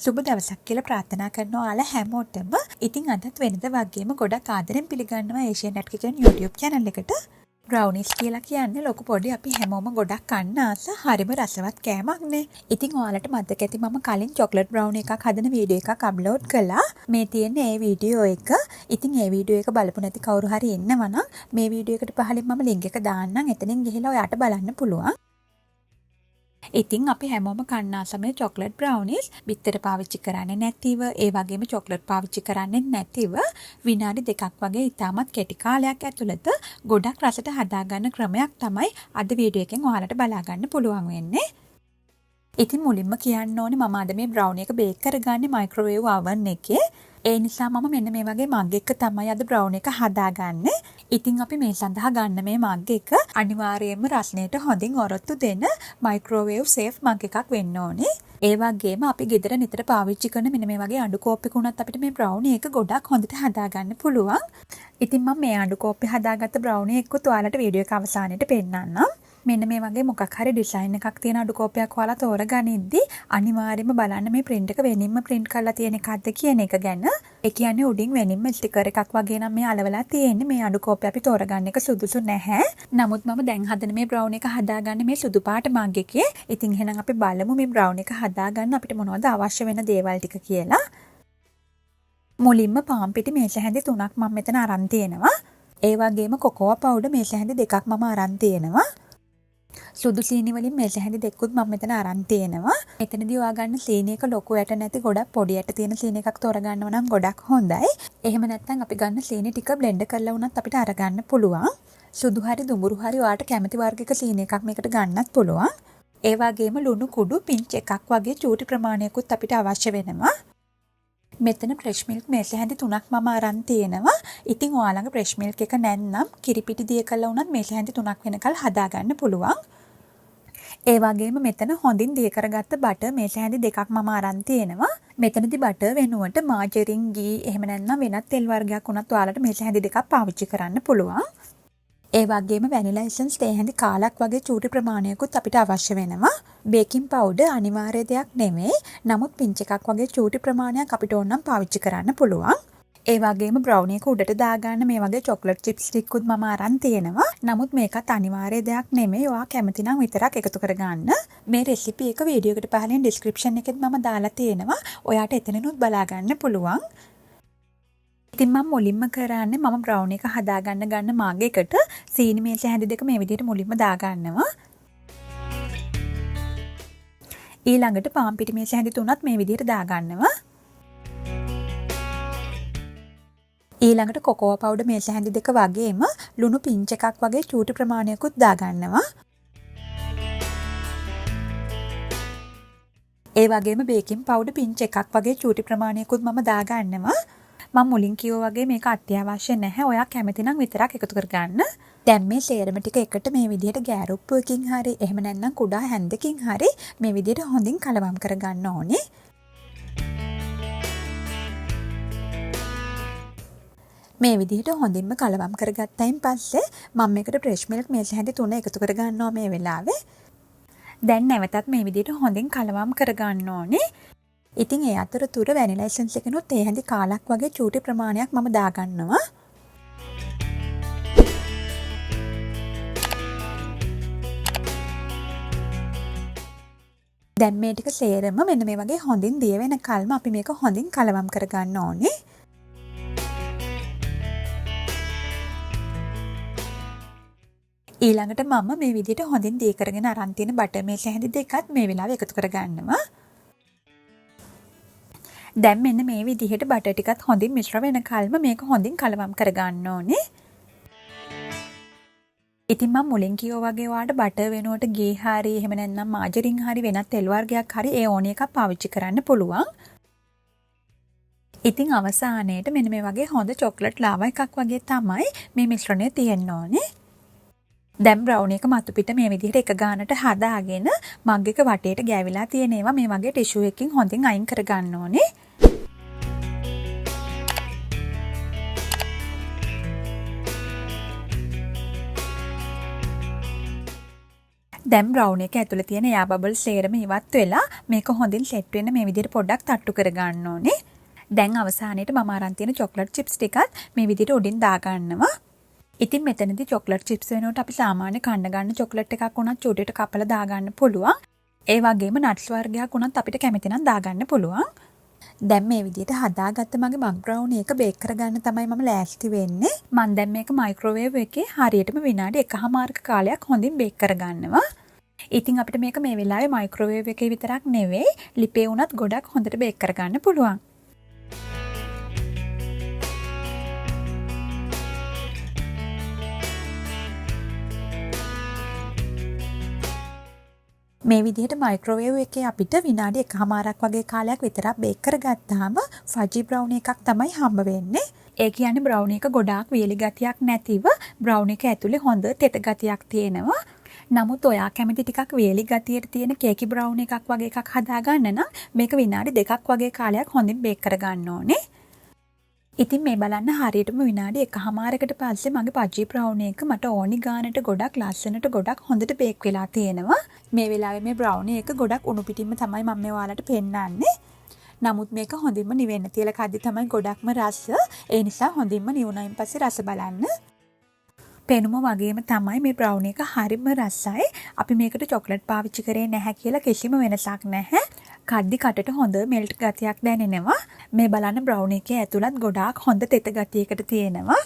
සුබ දවසක් කියලා ප්‍රාර්ථනා කරනවා ඔයාලා හැමෝටම. ඉතින් අදත් වෙනද වගේම ගොඩක් ආදරෙන් පිළිගන්නවා ඒෂියන් නැට් කිචන් YouTube channel එකට. brownies කියලා කියන්නේ ලොකු පොඩි අපි හැමෝම ගොඩක් කන්න ආස හරිම රසවත් කෑමක්නේ. ඉතින් ඔයාලට මතක ඇති මම කලින් chocolate brownie එකක් හදන වීඩියෝ එකක් අප්ලෝඩ් කළා. මේ තියෙන්නේ ඒ වීඩියෝ එක. ඉතින් ඒ වීඩියෝ එක බලපු නැති කවුරු හරි ඉන්නවා නම් මේ වීඩියෝ එකට පහලින් මම link එක දාන්නම්. එතනින් ගිහලා ඔයාට බලන්න පුළුවන්. ඉතින් අපි හැමෝම කන්න ආසමේ chocolate brownies බිත්තර පාවිච්චි කරන්නේ නැතිව ඒ වගේම chocolate පාවිච්චි කරන්නේ නැතිව විනාඩි 2ක් වගේ ඉතාමත් කෙටි කාලයක් ඇතුළත ගොඩක් රසට හදාගන්න ක්‍රමයක් තමයි අද වීඩියෝ එකෙන් ඔයාලට බලා ගන්න පුළුවන් වෙන්නේ. ඉතින් මුලින්ම කියන්න ඕනේ මම අද මේ brownie එක බේක් කරගන්නේ මයික්‍රෝවේව් oven එකේ. ඒ නිසා මම මෙන්න මේ වගේ මග් එක තමයි අද brownie එක හදාගන්නේ. ඉතින් අපි මේ සඳහා ගන්න මේ මග් එක අනිවාර්යයෙන්ම රසණයට හොඳින් ඔරොත්තු දෙන මයික්‍රෝවේව් සේෆ් මග් එකක් වෙන්න ඕනේ. ඒ වගේම අපි ගෙදර නිතර පාවිච්චි කරන මෙන්න මේ වගේ අඬු කෝප්පෙක උනත් අපිට මේ brownie එක ගොඩක් හොඳට හදාගන්න පුළුවන්. ඉතින් මම මේ අඬු කෝප්පේ හදාගත්ත brownie එකත් ඔයාලට වීඩියෝ එක අවසානයේට පෙන්නන්නම්. මෙන්න මේ වගේ මොකක් හරි ඩිසයින් එකක් තියෙන අඩු කෝපයක් ඔයාලා තෝරගනිද්දි අනිවාර්යයෙන්ම බලන්න මේ print එක වෙනින්ම print කරලා තියෙන එකක්ද කියන එක ගැන. ඒ කියන්නේ උඩින් වෙනින්ම ස්ටිකර් එකක් වගේ නම් මේ අලවලා තියෙන්නේ. මේ අඩු කෝපය අපි තෝරගන්න එක සුදුසු නැහැ. නමුත් මම දැන් හදන මේ brownie එක හදාගන්නේ මේ සුදු පාට මග් එකේ. ඉතින් එහෙනම් අපි බලමු මේ brownie එක හදාගන්න අපිට මොනවද අවශ්‍ය වෙන දේවල් ටික කියලා. මුලින්ම පාන් පිටි මේස හැඳි 3ක් මම මෙතන අරන් තියෙනවා. ඒ වගේම කොකෝවා පවුඩර් මේස හැඳි 2ක් මම අරන් තියෙනවා. සුදු සීනි වලින් මේස හැඳි දෙකකුත් මම මෙතන අරන් තියෙනවා. මෙතනදී ඔයා ගන්න සීනි එක ලොකු යට නැති ගොඩක් පොඩි යට තියෙන සීනි එකක් තෝරගන්නව නම් ගොඩක් හොඳයි. එහෙම නැත්නම් අපි ගන්න සීනි ටික බ්ලෙන්ඩ් කරලා වුණත් අපිට අරගන්න පුළුවන්. සුදු හරි දුඹුරු හරි ඔයාට කැමති වර්ගයක සීනි එකක් මේකට ගන්නත් පුළුවන්. ඒ වගේම ලුණු කුඩු පිංච් එකක් වගේ චූටි ප්‍රමාණයකුත් අපිට අවශ්‍ය වෙනවා. මෙතන fresh milk මේස හැඳි 3ක් මම අරන් තියෙනවා. ඉතින් ඔයා ළඟ fresh milk එක නැත්නම් කිරිපිටි දිය කළා වුණත් මේස හැඳි 3ක් වෙනකල් හදාගන්න පුළුවන්. ඒ වගේම මෙතන හොඳින් දිය කරගත්ත බටර් මේස හැඳි 2ක් මම අරන් තියෙනවා. මෙතනදී බටර් වෙනුවට මාජරින් ගී එහෙම නැත්නම් වෙනත් තෙල් වර්ගයක් උනත් ඔයාලට මේස හැඳි 2ක් පාවිච්චි කරන්න පුළුවන්. ඒ වගේම වැනිලා එසන්ස් තේ හැඳි කාලක් වගේ චූටි ප්‍රමාණයකුත් අපිට අවශ්‍ය වෙනවා. බේකින් පවුඩර් අනිවාර්ය දෙයක් නෙමෙයි. නමුත් පිංච් එකක් වගේ චූටි ප්‍රමාණයක් අපිට ඕන නම් පාවිච්චි කරන්න පුළුවන්. ඒ වගේම brownie එක උඩට දාගන්න මේ වගේ chocolate chips ටිකකුත් මම අරන් තියෙනවා. නමුත් මේකත් අනිවාර්ය දෙයක් නෙමෙයි. ඔයා කැමති නම් විතරක් එකතු කරගන්න. මේ රෙසිපි එක වීඩියෝ එකට පහලින් description එකෙත් මම දාලා තියෙනවා. ඔයාට එතනිනුත් බලා ගන්න පුළුවන්. ඉතින් මම මුලින්ම කරන්නේ මම brownie එක හදාගන්න ගන්න මග් එකට සීනි මේස හැඳි දෙක මේ විදිහට මුලින්ම දාගන්නවා. ඊළඟට පාන් පිටි මේස හැඳි 3ත් මේ විදිහට දාගන්නවා. ඊළඟට කොකෝවා පවුඩර් මේස හැඳි 2 වගේම ලුණු පිංච් එකක් වගේ චූටි ප්‍රමාණයකුත් දාගන්නවා. ඒ වගේම බේකින් පවුඩර් පිංච් එකක් වගේ චූටි ප්‍රමාණයකුත් මම දාගන්නවා. මම මුලින් කිව්වා වගේ මේක අත්‍යවශ්‍ය නැහැ. ඔයා කැමති නම් විතරක් එකතු කරගන්න. දැන් මේ සේරම ටික එකට මේ විදිහට ගෑරුප්පුවකින් හරි එහෙම නැත්නම් කුඩා හැන්දකින් හරි මේ විදිහට හොඳින් කලවම් කරගන්න ඕනේ. මේ විදිහට හොඳින්ම කලවම් කරගත්තයින් පස්සේ මම මේකට fresh milk මේස හැඳි 3 එකතු කරගන්නවා මේ වෙලාවේ. දැන් නැවතත් මේ විදිහට හොඳින් කලවම් කරගන්න ඕනේ. ඉතින් ඒ අතරතුර වැනිලා එසන්ස් එකනොත් ඒ හැඳි කාලක් වගේ චූටි ප්‍රමාණයක් මම දාගන්නවා. දැන් මේ ටික සේරම මෙන්න මේ වගේ හොඳින් දිය වෙනකල්ම අපි මේක හොඳින් කලවම් කරගන්න ඕනේ. ඊළඟට මම මේ විදිහට හොඳින් දී කරගෙන අරන් තියෙන බටර් මේස හැඳි දෙකත් මේ වෙලාවේ එකතු කරගන්නවා. දැන් මෙන්න මේ විදිහට බටර් ටිකත් හොඳින් මිශ්‍ර වෙනකල්ම මේක හොඳින් කලවම් කරගන්න ඕනේ. ඉතින් මම මුලින් කිව්වා වගේ ඔයාලට බටර් වෙනුවට ගී හරි එහෙම නැත්නම් මාජරින් හරි වෙනත් තෙල් වර්ගයක් හරි ඒ ඕන එකක් පාවිච්චි කරන්න පුළුවන්. ඉතින් අවසානයේට මෙන්න මේ වගේ හොඳ chocolate lava එකක් වගේ තමයි මේ මිශ්‍රණය තියෙන්න ඕනේ. දැන් brownie එක මතු පිට මේ විදිහට එක ගානට හදාගෙන මග් එක වටේට ගෑවිලා තියෙන ඒවා මේ වගේ ටිෂු එකකින් හොඳින් අයින් කරගන්න ඕනේ. දැන් බ්‍රවුනි එක ඇතුලේ තියෙන එයා බබල් සේරම ඉවත් වෙලා මේක හොඳින් සෙට් වෙන්න මේ විදිහට පොඩ්ඩක් තට්ටු කරගන්න ඕනේ. දැන් අවසානයේට මම අරන් තියෙන චොක්ලට් චිප්ස් ටිකත් මේ විදිහට උඩින් දාගන්නවා. ඉතින් මෙතනදී චොක්ලට් චිප්ස් වෙනකොට අපි සාමාන්‍ය කන්න ගන්න චොක්ලට් එකක් උනත් චුට්ටියට කපලා දාගන්න පුළුවන්. ඒ වගේම නට්ස් වර්ගයක් උනත් අපිට කැමති නම් දාගන්න පුළුවන්. දැන් මේ විදිහට හදාගත්ත මගේ මග් බ්‍රවුනි එක බේක් කරගන්න තමයි මම ලෑස්ති වෙන්නේ. මම දැන් මේක මයික්‍රෝවේව් එකේ හරියටම විනාඩි 1:00ක කාලයක් හොඳින් බේක් කරගන්නවා. ඉතින් අපිට මේක මේ වෙලාවේ මයික්‍රෝවේව් එකේ විතරක් නෙවෙයි ලිපේ උනත් ගොඩක් හොඳට බේක් කරගන්න පුළුවන්. මේ විදිහට මයික්‍රෝවේව් එකේ අපිට විනාඩි 1:00ක් වගේ කාලයක් විතරක් බේක් කරගත්තාම ෆජි බ්‍රවුනි එකක් තමයි හම්බ වෙන්නේ. ඒ කියන්නේ බ්‍රවුනි එක ගොඩාක් වියලි ගතියක් නැතිව බ්‍රවුනි එක ඇතුලේ හොඳ තෙත ගතියක් තියෙනවා. නමුත් ඔයා කැමති ටිකක් වියලි ගතියට තියෙන කේකි බ්‍රවුනි එකක් වගේ එකක් හදාගන්න නම් මේක විනාඩි 2ක් වගේ කාලයක් හොඳින් බේක් කරගන්න ඕනේ. ඉතින් මේ බලන්න හරියටම විනාඩි 1:00කට පස්සේ මගේ පජි බ්‍රවුනි එක මට ඕනි ගානට ගොඩක් ලස්සනට ගොඩක් හොඳට බේක් වෙලා තියෙනවා. මේ වෙලාවේ මේ බ්‍රවුනි එක ගොඩක් උණු පිටින්ම තමයි මම මේ ඔයාලට පෙන්නන්නේ. නමුත් මේක හොඳින්ම නිවෙන්න තියලා කද්දි තමයි ගොඩක්ම රස. ඒ නිසා හොඳින්ම නිවුණයින් පස්සේ රස බලන්න. පෙනුම වගේම තමයි මේ බ්‍රවුනි එක හරිම රසයි. අපි මේකට චොක්ලට් පාවිච්චි කරේ නැහැ කියලා කිසිම වෙනසක් නැහැ. කද්දි කටට හොඳ මෙල්ට් ගතියක් දැනෙනවා. මේ බලන්න බ්‍රවුනි එකේ ඇතුළත් ගොඩාක් හොඳ තෙත ගතියකට තියෙනවා.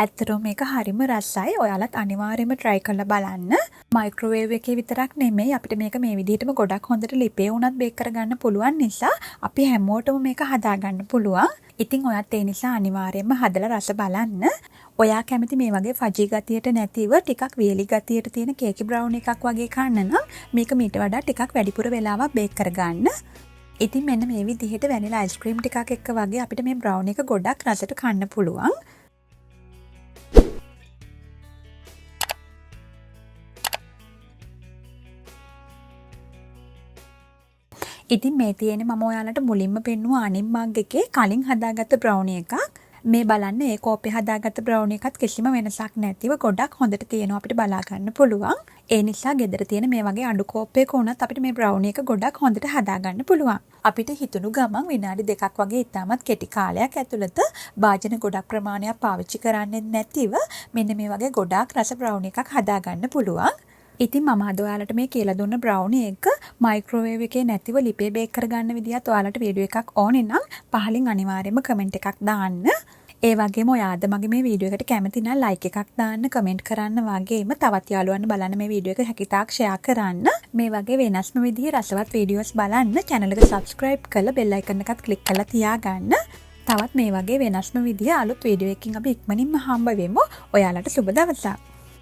ඇත්තටම මේක හරිම රසයි. ඔයාලත් අනිවාර්යයෙන්ම try කරලා බලන්න. මයික්‍රෝවේව් එකේ විතරක් නෙමෙයි අපිට මේක මේ විදිහටම ගොඩක් හොඳට ලිපේ උනත් බේක් කරගන්න පුළුවන් නිසා අපි හැමෝටම මේක හදාගන්න පුළුවන්. ඉතින් ඔයත් ඒ නිසා අනිවාර්යයෙන්ම හදලා රස බලන්න. ඔයා කැමති මේ වගේ ෆජි ගතියට නැතිව ටිකක් වියලි ගතියට තියෙන කේකි බ්‍රවුනි එකක් වගේ කන්න නම් මේක මීට වඩා ටිකක් වැඩිපුර වෙලාවක් බේක් කරගන්න. ඉතින් මෙන්න මේ විදිහට වැනිලා අයිස්ක්‍රීම් ටිකක් එක්ක වගේ අපිට මේ බ්‍රවුනි එක ගොඩක් රසට කන්න පුළුවන්. ඉතින් මේ තියෙන්නේ මම ඔයාලට මුලින්ම පෙන්නුවා අනිත් මග් එකේ කලින් හදාගත්ත බ්‍රවුනි එකක්. මේ බලන්න ඒ කෝපේ හදාගත්ත බ්‍රවුනි එකත් කිසිම වෙනසක් නැතිව ගොඩක් හොඳට තියෙනවා අපිට බලා ගන්න පුළුවන්. ඒ නිසා ගෙදර තියෙන මේ වගේ අඩු කෝප්පයක උනත් අපිට මේ බ්‍රවුනි එක ගොඩක් හොඳට හදාගන්න පුළුවන්. අපිට හිතුණු ගමන් විනාඩි 2ක් වගේ ඉතාමත් කෙටි කාලයක් ඇතුළත භාජන ගොඩක් ප්‍රමාණයක් පාවිච්චි කරන්නේ නැතිව මෙන්න මේ වගේ ගොඩාක් රස බ්‍රවුනි එකක් හදාගන්න පුළුවන්. ඉතින් මම අද ඔයාලට මේ කියලා දුන්න බ්‍රවුනි එක මයික්‍රෝවේව් එකේ නැතිව ලිපේ බේක් කරගන්න විදිහත් ඔයාලට වීඩියෝ එකක් ඕනේ නම් පහලින් අනිවාර්යයෙන්ම කමෙන්ට් එකක් දාන්න. ඒ වගේම ඔයා අද මගේ මේ වීඩියෝ එකට කැමති නම් ලයික් එකක් දාන්න, කමෙන්ට් කරන්න වගේම තවත් යාළුවන්ට බලන්න මේ වීඩියෝ එක හැකිතාක් ෂෙයා කරන්න. මේ වගේ වෙනස්ම විදිහේ රසවත් වීඩියෝස් බලන්න channel එක subscribe කරලා bell icon එකත් click කරලා තියාගන්න. තවත් මේ වගේ වෙනස්ම විදිහේ අලුත් වීඩියෝ එකකින් අපි ඉක්මනින්ම හම්බ වෙමු. ඔයාලට සුබ දවසක්.